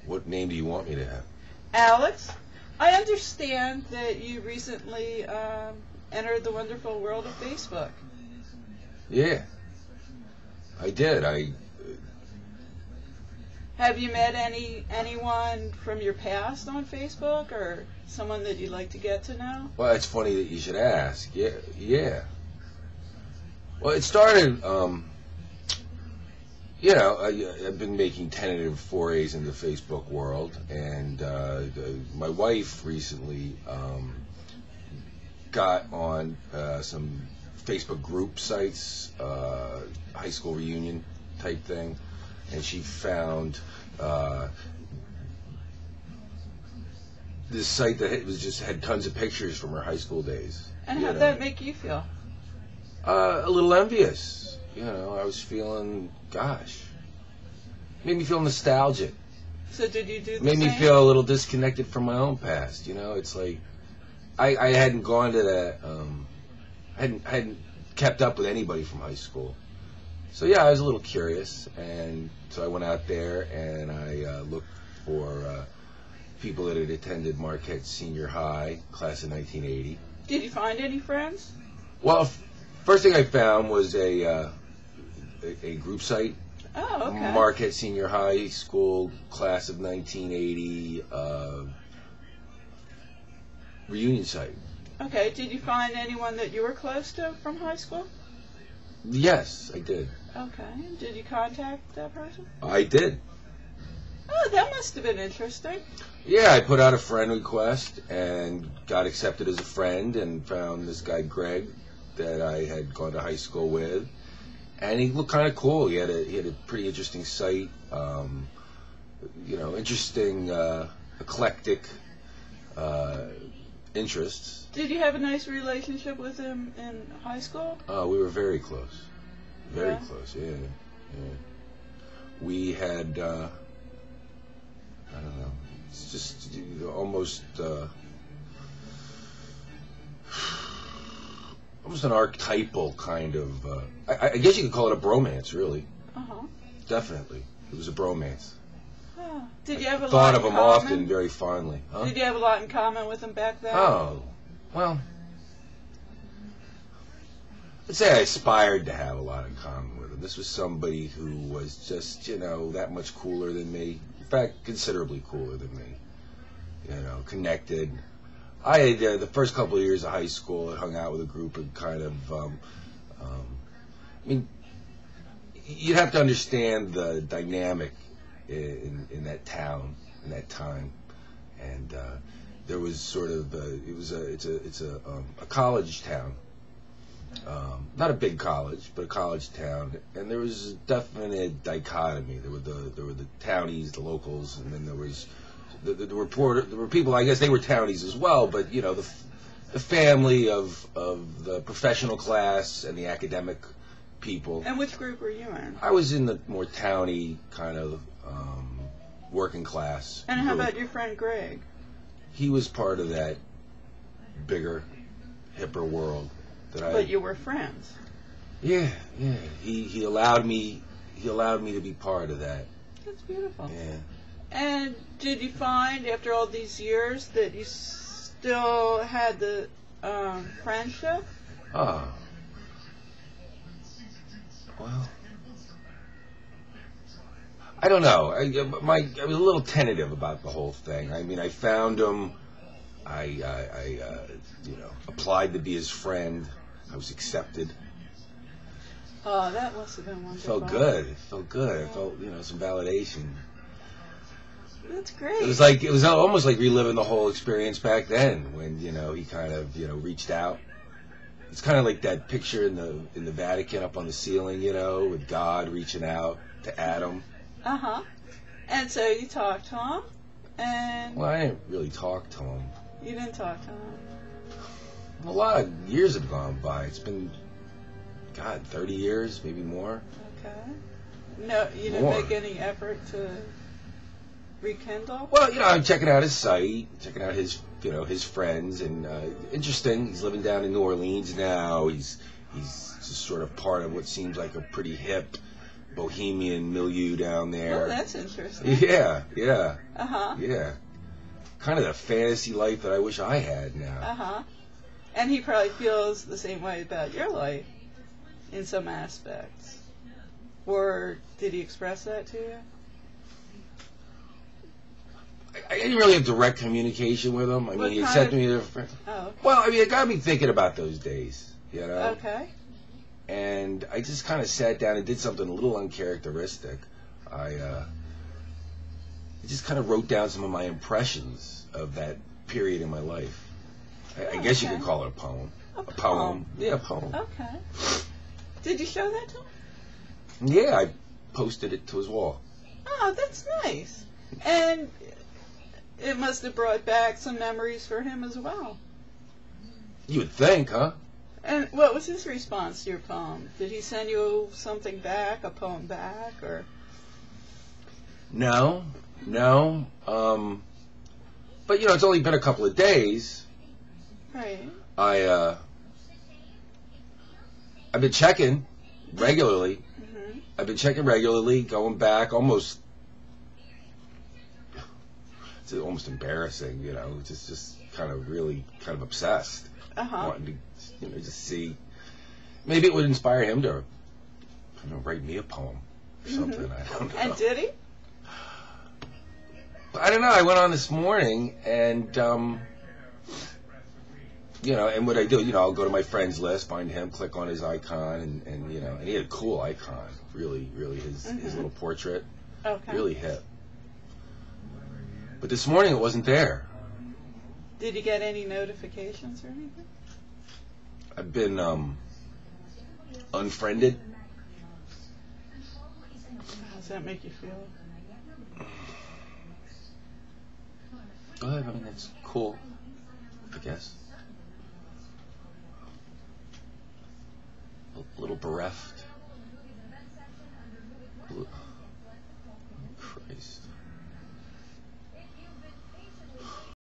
What name do you want me to have? Alex, I understand that you recently entered the wonderful world of Facebook. Yeah, I did. Have you met anyone from your past on Facebook, or someone that you'd like to get to know? Well, it's funny that you should ask. Yeah. Well, it started, I've been making tentative forays into the Facebook world, and my wife recently got on some Facebook group sites, high school reunion type thing, and she found this site that had tons of pictures from her high school days. And how'd that make you feel? A little envious. I was feeling, made me feel nostalgic. So did you do the Made same? me feel a little disconnected from my own past. It's like I hadn't gone to that. I hadn't kept up with anybody from high school. So yeah, I was a little curious, and so I went out there and I looked for people that had attended Marquette Senior High, class of 1980. Did you find any friends? Well, first thing I found was a group site. Oh, okay. Marquette Senior High School, class of 1980, reunion site. Okay. Did you find anyone that you were close to from high school? Yes, I did. Okay. Did you contact that person? I did. Oh, that must have been interesting. Yeah, I put out a friend request and got accepted as a friend, and found this guy Greg that I had gone to high school with, and he looked kind of cool. He had a pretty interesting site, interesting, eclectic interests. Did you have a nice relationship with him in high school? We were very close. Very Yeah. close, yeah. We had, I don't know, it's just almost an archetypal kind of, I guess you could call it a bromance, really. Uh-huh. Definitely. It was a bromance. Oh. Did you have a lot Thought in of him common? often very fondly. Huh? Did you have a lot in common with him back then? Oh, well, I'd say I aspired to have a lot in common with him. This was somebody who was just, that much cooler than me. In fact, considerably cooler than me. Connected. I had, the first couple of years of high school, I hung out with a group of kind of, you'd have to understand the dynamic in that town, in that time. And there was sort of, it's a college town. Not a big college, but a college town, and there was a definite dichotomy. There were the townies, the locals, and then there were people. I guess they were townies as well, but the family of the professional class and the academic people. And which group were you in? I was in the more towny kind of working class. And how group. about your friend Greg? He was part of that bigger, hipper world. But you were friends. Yeah. He allowed me to be part of that. That's beautiful. Yeah. And did you find after all these years that you still had the friendship? Oh. Well, I don't know. I was a little tentative about the whole thing. I found him. I applied to be his friend. I was accepted. Oh, that must have been wonderful. It felt good. I felt, some validation. That's great. It was almost like reliving the whole experience back then when, he kind of, reached out. It's kind of like that picture in the Vatican up on the ceiling, with God reaching out to Adam. Uh-huh. And so you talked to him, and... Well, I didn't really talk to him. You didn't talk to him? A lot of years have gone by. It's been, 30 years, maybe more. Okay. No, you didn't make any effort to rekindle? Well, I'm checking out his site, checking out his, his friends, and interesting. He's living down in New Orleans now. He's just sort of part of what seems like a pretty hip bohemian milieu down there. Oh, that's interesting. Yeah, yeah, Uh-huh. yeah. Kind of the fantasy life that I wish I had now. Uh-huh. And he probably feels the same way about your life in some aspects. Or did he express that to you? I didn't really have direct communication with him. I mean, he had said to me different. Oh, okay. Well, I mean, it got me thinking about those days, you know? Okay. And I just kind of sat down and did something a little uncharacteristic. I just kind of wrote down some of my impressions of that period in my life. I guess you could call it a poem. A poem. Yeah, a poem. Okay. Did you show that to him? Yeah, I posted it to his wall. Oh, that's nice. And it must have brought back some memories for him as well. You would think, huh? And what was his response to your poem? Did he send you something back, a poem back, or? No. But you know, it's only been a couple of days. Right. I've been checking regularly. Mm-hmm. I've been checking regularly, going back almost. It's almost embarrassing, you know. Just kind of really kind of obsessed, wanting to, you know, just see. Maybe it would inspire him to, you know, write me a poem or something. I don't know. And did he? I don't know. I went on this morning and, you know, and what I do, you know, I'll go to my friends list, find him, click on his icon, and you know, and he had a cool icon. Really, his little portrait. Okay. Really hip. But this morning it wasn't there. Did you get any notifications or anything? I've been unfriended. How does that make you feel? But I mean, that's cool, I guess. A little bereft.